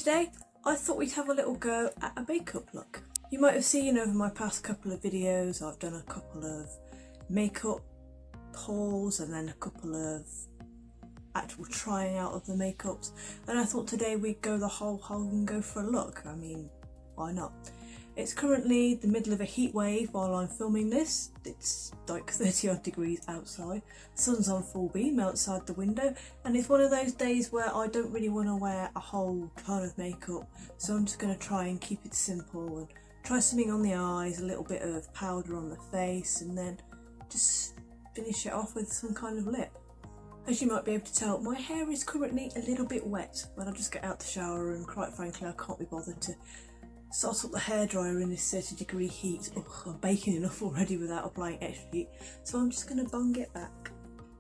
today I thought we'd have a little go at a makeup look. You might have seen over my past couple of videos I've done a couple of makeup hauls and then a couple of actual trying out of the makeups, and I thought today we'd go the whole hog and go for a look. I mean, why not? It's currently the middle of a heat wave while I'm filming this. It's like 30 odd degrees outside, sun's on full beam outside the window, and it's one of those days where I don't really want to wear a whole ton of makeup, so I'm just going to try and keep it simple and try something on the eyes, a little bit of powder on the face, and then just finish it off with some kind of lip. As you might be able to tell, my hair is currently a little bit wet when I just get out the shower, and quite frankly I can't be bothered to start up the hairdryer in this 30 degree heat. Oh, I'm baking enough already without applying extra heat, so I'm just going to bung it back.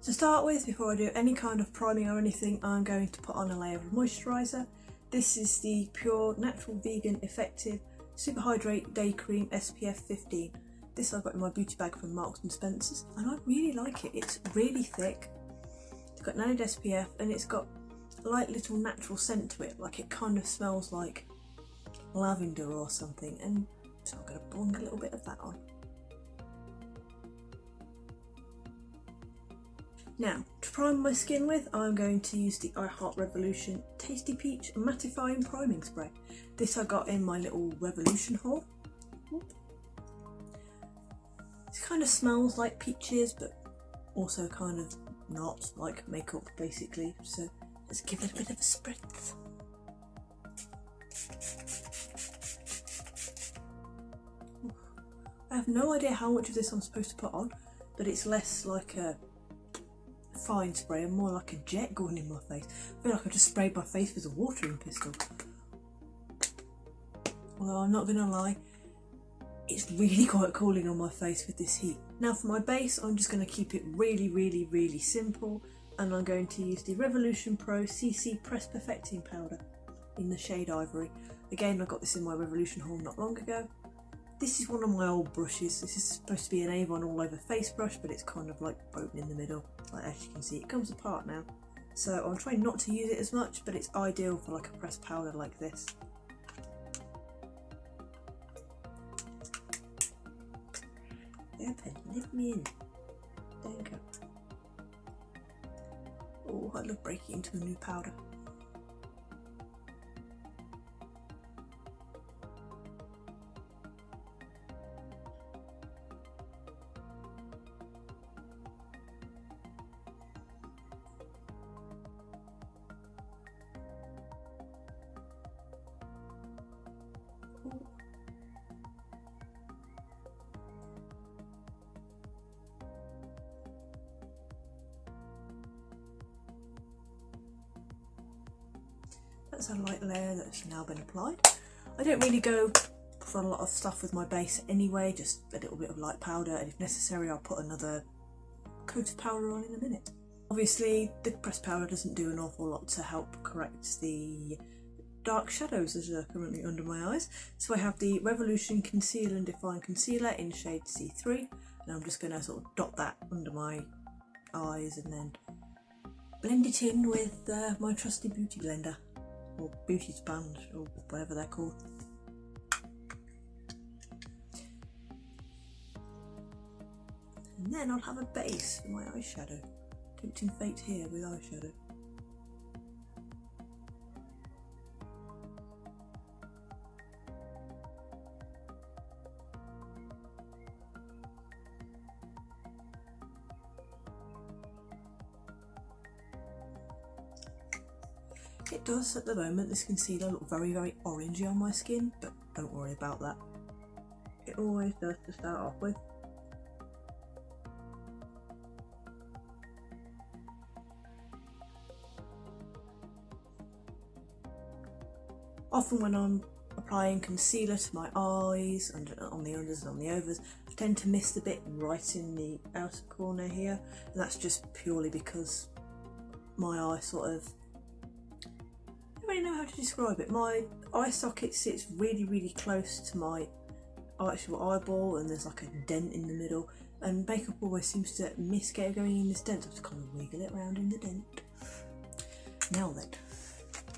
To start with, before I do any kind of priming or anything, I'm going to put on a layer of moisturiser. This is the Pure Natural Vegan Effective Super Hydrate Day Cream SPF 15. This I got in my beauty bag from Marks and Spencer's, and I really like it. It's really thick, it's got an added SPF, and it's got a light little natural scent to it, like it kind of smells like lavender or something, and so I'm going to bung a little bit of that on. Now, to prime my skin with, I'm going to use the I Heart Revolution Tasty Peach Mattifying Priming Spray. This I got in my little Revolution haul. It kind of smells like peaches, but also kind of not, like makeup basically, so let's give it a bit of a spritz. I have no idea how much of this I'm supposed to put on, but it's less like a fine spray and more like a jet going in my face. I feel like I just sprayed my face with a watering pistol. Although I'm not gonna lie, it's really quite cooling on my face with this heat. Now for my base, I'm just going to keep it really simple, and I'm going to use the Revolution Pro CC Press Perfecting Powder in the shade Ivory. Again, I got this in my Revolution haul not long ago. This is one of my old brushes. This is supposed to be an Avon all over face brush, but it's kind of like broken in the middle. Like, as you can see, it comes apart now. So I'm trying not to use it as much, but it's ideal for like a pressed powder like this. There, pen, lift me in. There you go. Oh, I love breaking into a new powder. That's a light layer that's now been applied. I don't really go for a lot of stuff with my base anyway, just a little bit of light powder, and if necessary I'll put another coat of powder on in a minute. Obviously the pressed powder doesn't do an awful lot to help correct the dark shadows that are currently under my eyes, so I have the Revolution Conceal and Define Concealer in shade C3, and I'm just going to sort of dot that under my eyes and then blend it in with my trusty beauty blender, or beauty sponge, or whatever they're called. And then I'll have a base for my eyeshadow. Tempting fate here with eyeshadow. It does at the moment, this concealer, look very orangey on my skin, but don't worry about that. It always does to start off with. Often when I'm applying concealer to my eyes, and on the unders and on the overs, I tend to miss the bit right in the outer corner here, and that's just purely because my eye sort of, I don't really know how to describe it. My eye socket sits really close to my actual eyeball, and there's like a dent in the middle, and makeup always seems to miss going in this dent, so I have to kind of wiggle it around in the dent. Now then,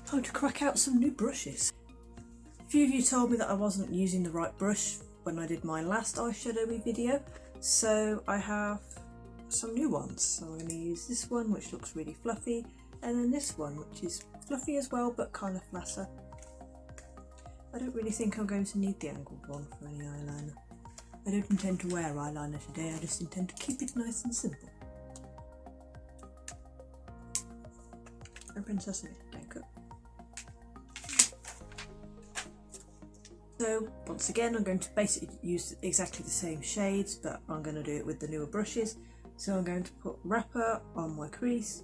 Time to crack out some new brushes. A few of you told me that I wasn't using the right brush when I did my last eyeshadowy video, so I have some new ones. So I'm going to use this one, which looks really fluffy, and then this one, which is fluffy as well but kind of flatter. I don't really think I'm going to need the angled one for any eyeliner. I don't intend to wear eyeliner today, I just intend to keep it nice and simple. Open sesame, thank you. So once again I'm going to basically use exactly the same shades, but I'm going to do it with the newer brushes. So I'm going to put Wrapper on my crease,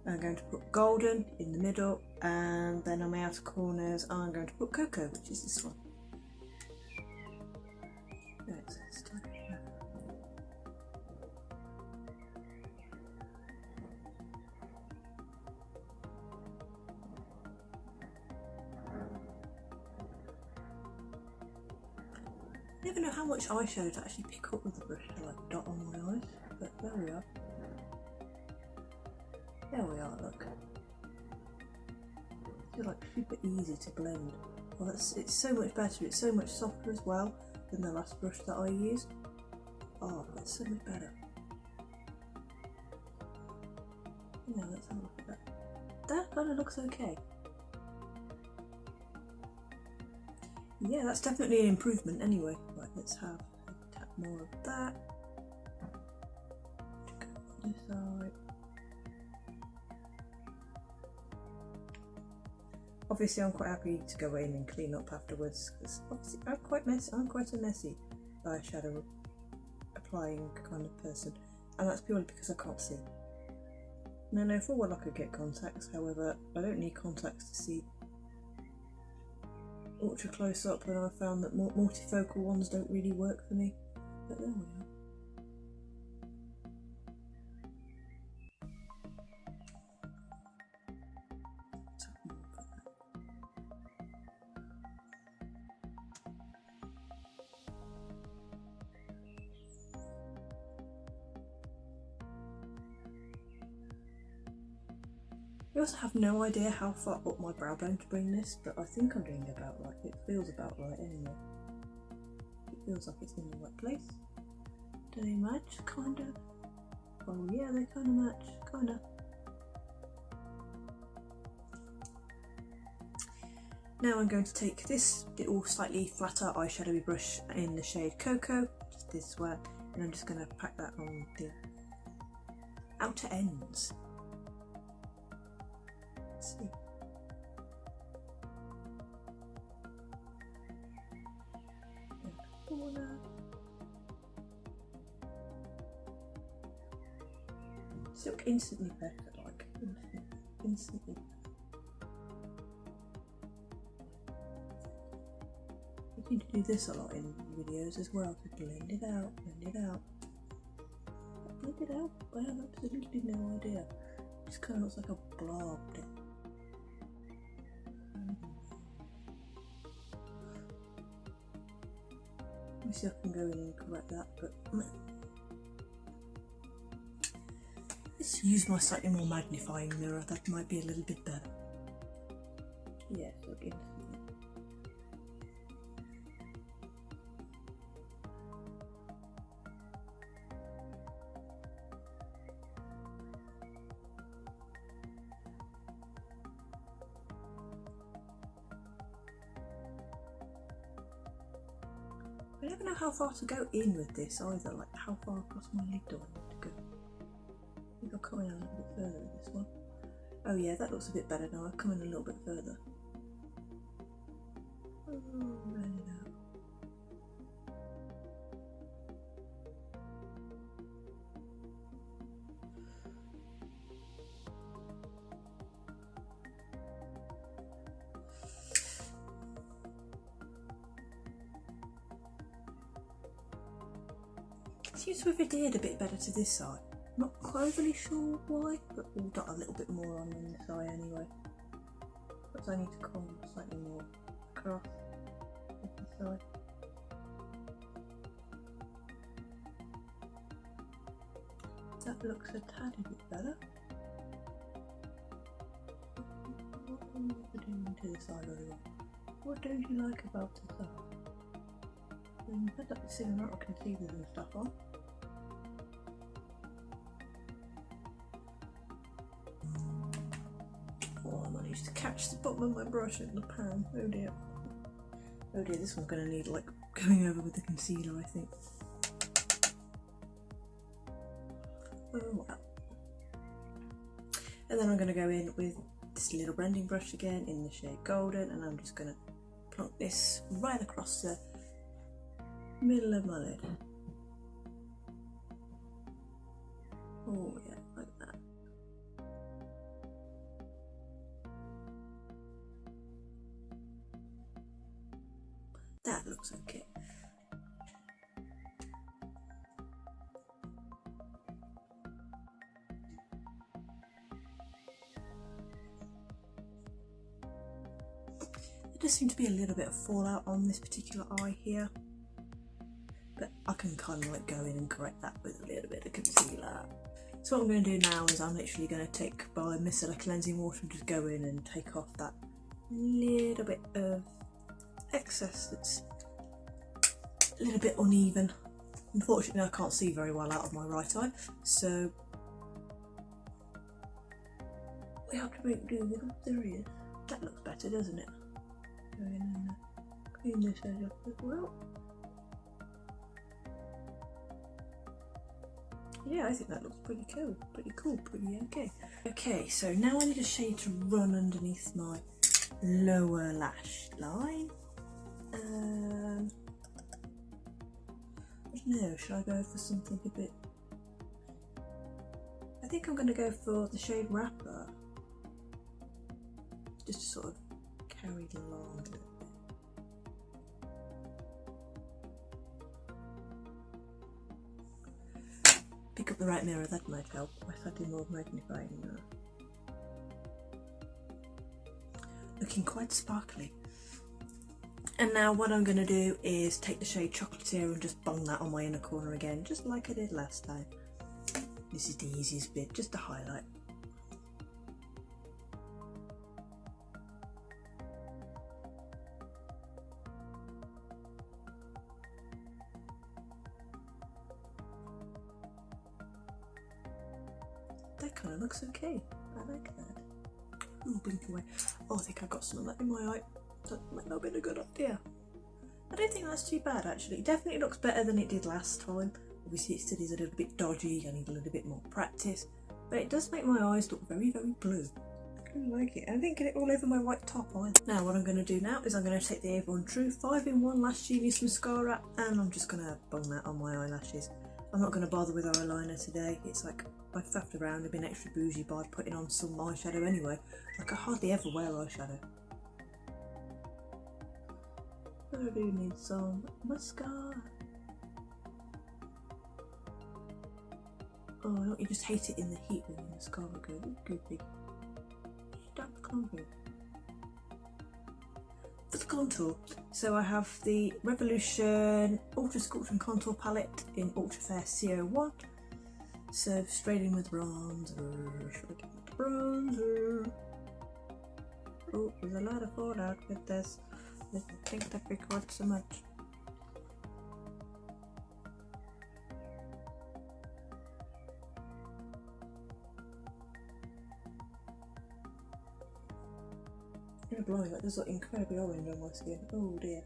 I'm going to put Golden in the middle, and then on my outer corners I'm going to put Cocoa, which is this one. I never know how much eyeshadow to actually pick up with the brush to like dot on my eyes, but there we are. There we are, look. It's like super easy to blend. Well, it's so much better, it's so much softer as well than the last brush that I used. Oh, that's so much better. Now let's have a look at that. That kind of looks okay. Yeah, that's definitely an improvement anyway. Right, let's have a tap more of that. This side. Obviously I'm quite happy to go in and clean up afterwards, because obviously I'm quite a messy eyeshadow applying kind of person, and that's purely because I can't see. And I know full well I could get contacts, however I don't need contacts to see ultra close up, and I found that multifocal ones don't really work for me, but there we are. I also have no idea how far up my brow bone to bring this, but I think I'm doing about right. It feels about right anyway. It feels like it's in the right place. Do they match? Kinda. Oh yeah, they kinda match. Kinda. Now I'm going to take this little slightly flatter eyeshadowy brush in the shade Cocoa, just this one, and I'm just going to pack that on the outer ends. See. It's look instantly better, like instantly. You need to do this a lot in videos as well, to blend it out, blend it out. Blend it out? I have absolutely no idea. It just kind of looks like a blob. Let me see if I can go in and correct that, but let's use my slightly more magnifying mirror, that might be a little bit better. Yes, look instantly. I never know how far to go in with this either, like how far across my lid do I need to go? I think I'll come in a little bit further with this one. Oh yeah, that looks a bit better now, I'll come in a little bit further. Oh, blend it out. Seems to have adhered a bit better to this side. Not quite overly sure why, but we'll dot a little bit more on this eye anyway. Perhaps I need to come slightly more across this side. That looks a tiny bit better. To the side of the wall. What don't you like about the side? You put that sitting out of concealers and stuff on. Oh, I managed to catch the bottom of my brush in the pan. Oh dear. Oh dear, this one's going to need like going over with the concealer, I think. Oh well. And then I'm going to go in with this little blending brush again in the shade Golden, and I'm just going to plonk this right across the middle of my lid. Oh yeah, like that. That looks okay. There does seem to be a little bit of fallout on this particular eye here, but I can kind of like go in and correct that with a little bit of concealer. So what I'm going to do now is I'm literally going to take my micellar cleansing water and just go in and take off that little bit of excess that's a little bit uneven. Unfortunately I can't see very well out of my right eye, so we have to make do with what there is. That looks better, doesn't it? Go in and clean this edge up as well. Yeah, I think that looks pretty cool, pretty okay. Okay, so now I need a shade to run underneath my lower lash line. I don't know, should I go for something a bit... I think I'm going to go for the shade Wrapper, just to sort of carry it along a little bit. Pick up the right mirror, that might help. I do more magnifying now. Looking quite sparkly. And now what I'm going to do is take the shade Chocolatier and just bung that on my inner corner again, just like I did last time. This is the easiest bit, just to highlight. That kind of looks okay. I like that. Oh, blink away. Oh, I think I've got some of that in my eye. That might not have been a good idea. I don't think that's too bad actually. It definitely looks better than it did last time. Obviously it still is a little bit dodgy, I need a little bit more practice. But it does make my eyes look very, very blue. I kind of like it. I didn't get it all over my white top either. Now what I'm going to do now is I'm going to take the Avon True 5-in-1 Lash Genius Mascara and I'm just going to bung that on my eyelashes. I'm not going to bother with eyeliner today. It's like I've faffed around and been extra bougie by putting on some eyeshadow anyway. Like I hardly ever wear eyeshadow. I do need some mascara. Oh, don't you just hate it in the heat when the mascara goes big. Stop clumping. For the contour, so I have the Revolution Ultra Sculpting Contour Palette in Ultra Fair CO1. So straight in with bronzer. Should I get the bronzer? Oh, there's a lot of fallout with this. I think that records so much. Oh blimey, that does look incredibly orange on my skin. Oh dear.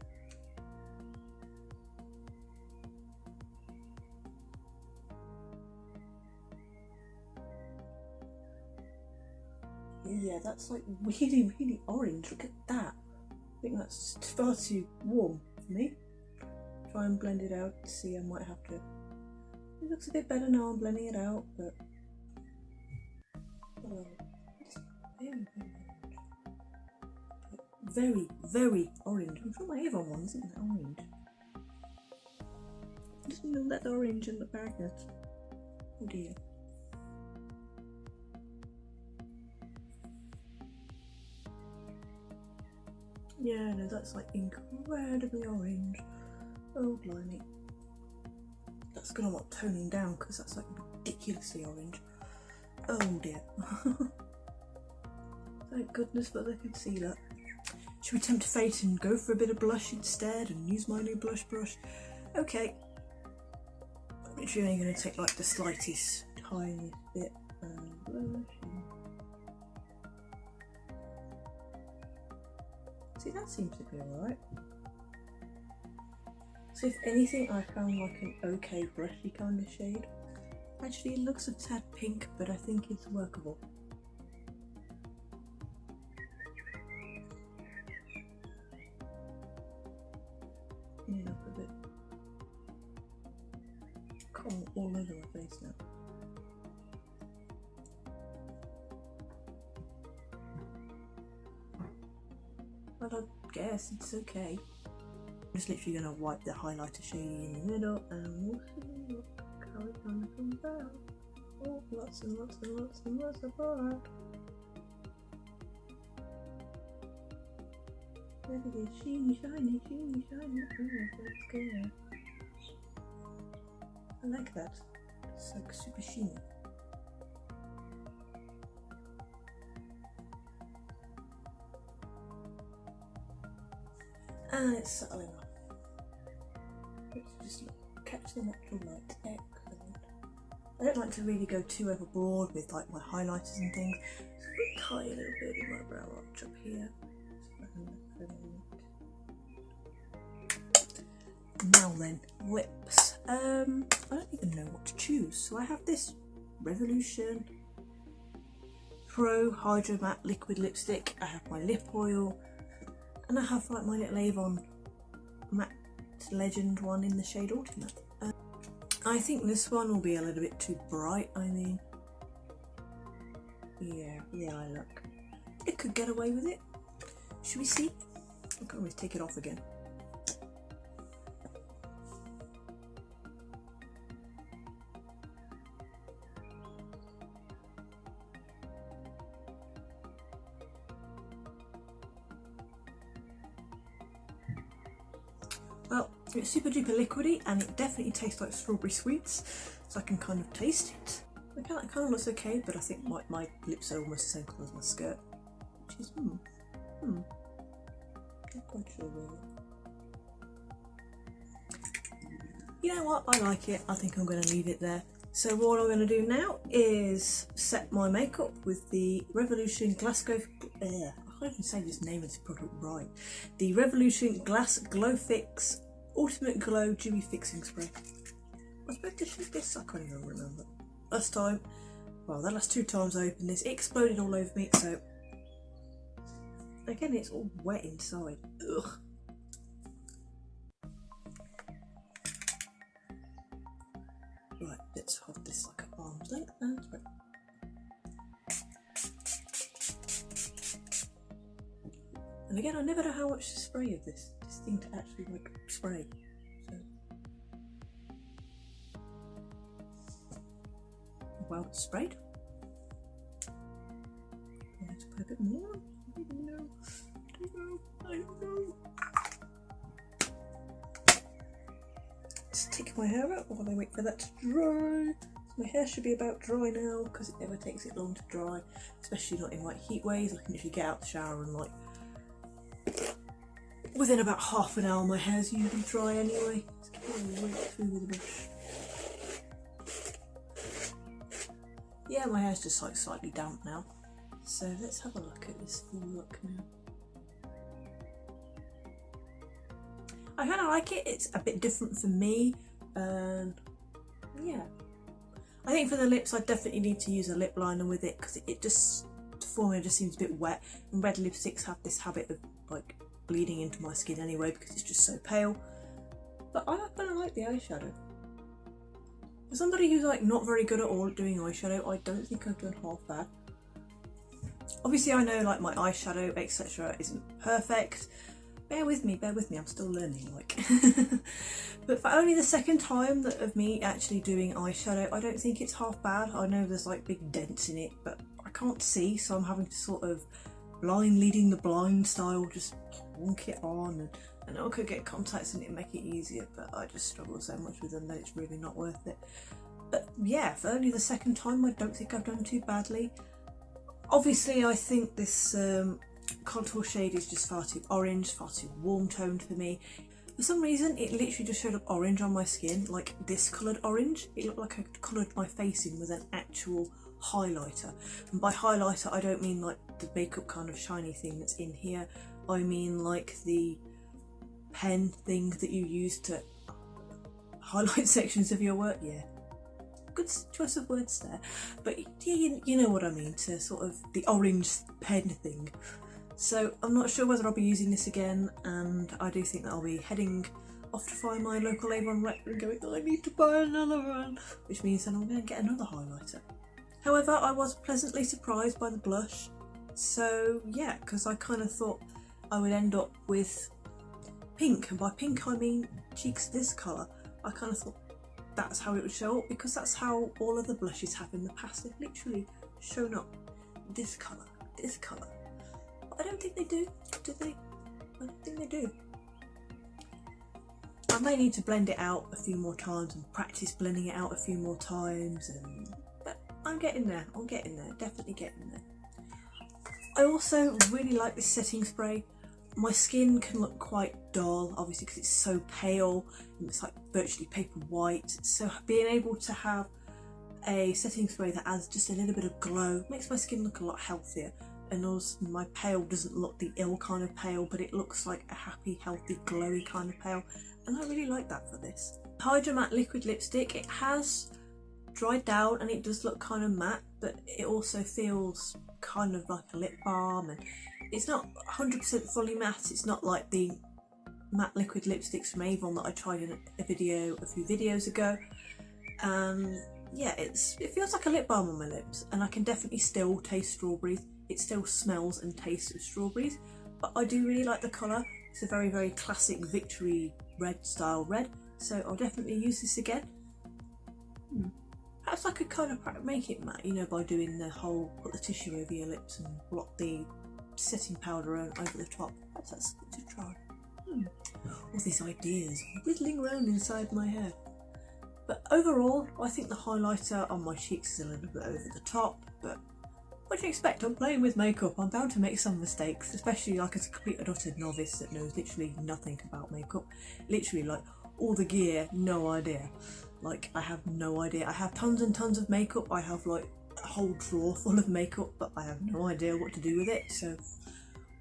Yeah, that's like really, really orange. Look at that. I think that's far too warm for me. Try and blend it out. See, I might have to. It looks a bit better now. I'm blending it out, but it's very, very orange. I'm sure my Avon one isn't that orange. Just know that orange in the packet. Oh dear. Yeah, no, that's like incredibly orange. Oh blimey. That's gonna want toning down because that's like ridiculously orange. Oh dear. Thank goodness for the concealer. Should we tempt fate and go for a bit of blush instead and use my new blush brush? Okay. I'm literally only going to take like the slightest, tiniest bit and blush. See, that seems to be alright. So if anything, I found like an okay brushy kind of shade. Actually, it looks a tad pink, but I think it's workable. Clean it up a bit. Come all over my face now. Well, I guess it's okay. I'm just literally going to wipe the highlighter shade in the middle and we'll see how it comes out. Oh, lots and lots and lots and lots of alright. There it is, sheeny, shiny, sheeny, shiny. Oh, that's good. I like that. It's like super sheeny. And it's subtle enough. Let's just catch the natural light. Excellent. I don't like to really go too overboard with like my highlighters and things. So a tiny little bit in my brow arch up here. Now then, lips. I don't even know what to choose. So I have this Revolution Pro Hydro Matte Liquid Lipstick. I have my lip oil. And I have like my little Avon Matte Legend one in the shade Ultimate. I think this one will be a little bit too bright, I mean. Yeah, the eye look. It could get away with it. Should we see? I can always take it off again. Well, it's super duper liquidy and it definitely tastes like strawberry sweets, so I can kind of taste it. It kind of looks okay, but I think my lips are almost the same colour as my skirt, which is, not quite sure really. You know what, I like it, I think I'm going to leave it there. So what I'm going to do now is set my makeup with the Revolution Glasgow, I can't even say this name of this product right. The Revolution Glass Glow Fix Ultimate Glow Dewy Fixing Spray. I was supposed to shoot this, I can't even remember. Last time, well the last two times I opened this, it exploded all over me, so again it's all wet inside. Ugh. Right, let's hold this like at arm's length and spray. And again, I never know how much to spray of this thing to actually like spray. So. Well sprayed. I need to put a bit more. I don't know. Just take my hair out while I wait for that to dry. My hair should be about dry now because it never takes it long to dry, especially not in like heat waves. I can usually get out the shower and like within about half an hour my hair's usually dry anyway. Let's get it right through with a brush. Yeah, my hair's just like slightly damp now. So let's have a look at this full look now. I kind of like it, it's a bit different for me. Yeah. I think for the lips I definitely need to use a lip liner with it because it just, the formula just seems a bit wet. And red lipsticks have this habit of like bleeding into my skin anyway because it's just so pale. But I kind of like the eyeshadow. For somebody who's like not very good at all at doing eyeshadow, I don't think I've done half bad. Obviously I know like my eyeshadow etc isn't perfect. Bear with me, I'm still learning like. But for only the second time of me actually doing eyeshadow, I don't think it's half bad. I know there's like big dents in it, but I can't see, so I'm having to sort of blind leading the blind style, just plonk it on, and I could get contacts in it and make it easier, but I just struggle so much with them that it's really not worth it. But yeah, for only the second time, I don't think I've done too badly. Obviously I think this contour shade is just far too orange, far too warm toned for me. For some reason it literally just showed up orange on my skin, like this coloured orange. It looked like I coloured my face in with an actual highlighter. And by highlighter I don't mean like the makeup kind of shiny thing that's in here. I mean like the pen thing that you use to highlight sections of your work. Yeah, good choice of words there, but yeah, you know what I mean, to sort of the orange pen thing. So I'm not sure whether I'll be using this again, and I do think that I'll be heading off to find my local Avon rep and going, I need to buy another one, which means then I'm going to get another highlighter. However, I was pleasantly surprised by the blush, so yeah, because I kind of thought I would end up with pink, and by pink I mean cheeks this colour. I kind of thought that's how it would show up, because that's how all of the blushes have in the past. They've literally shown up this colour, this colour. But I don't think they do they? I don't think they do. I may need to blend it out a few more times and practice blending it out a few more times, but I'm getting there, definitely getting there. I also really like this setting spray. My skin can look quite dull, obviously, because it's so pale and it's like virtually paper white. So being able to have a setting spray that adds just a little bit of glow makes my skin look a lot healthier. And also my pale doesn't look the ill kind of pale, but it looks like a happy, healthy, glowy kind of pale. And I really like that for this. Hydro Matte liquid lipstick, it has dried down and it does look kind of matte, but it also feels kind of like a lip balm, and it's not 100% fully matte. It's not like the matte liquid lipsticks from Avon that I tried in a video a few videos ago. Yeah, it feels like a lip balm on my lips, and I can definitely still taste strawberries. It still smells and tastes of strawberries, but I do really like the colour. It's a very, very classic Victory red style red, so I'll definitely use this again. Perhaps I could kind of make it matte, you know, by doing the whole put the tissue over your lips and blot the setting powder over the top. Perhaps that's something to try. All these ideas whittling around inside my head. But overall, I think the highlighter on my cheeks is a little bit over the top, but what do you expect? I'm playing with makeup. I'm bound to make some mistakes, especially like as a complete adopted novice that knows literally nothing about makeup. Literally, like, all the gear, no idea. Like, I have no idea. I have tons and tons of makeup. I have like a whole drawer full of makeup, but I have no idea what to do with it, so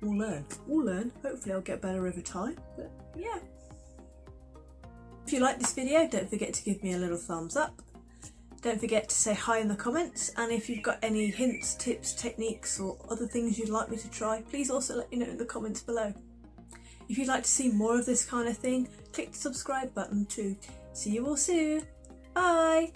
we'll learn. Hopefully I'll get better over time, but yeah. If you like this video, don't forget to give me a little thumbs up. Don't forget to say hi in the comments, and if you've got any hints, tips, techniques or other things you'd like me to try, please also let me know in the comments below. If you'd like to see more of this kind of thing, click the subscribe button too. See you all soon. Bye!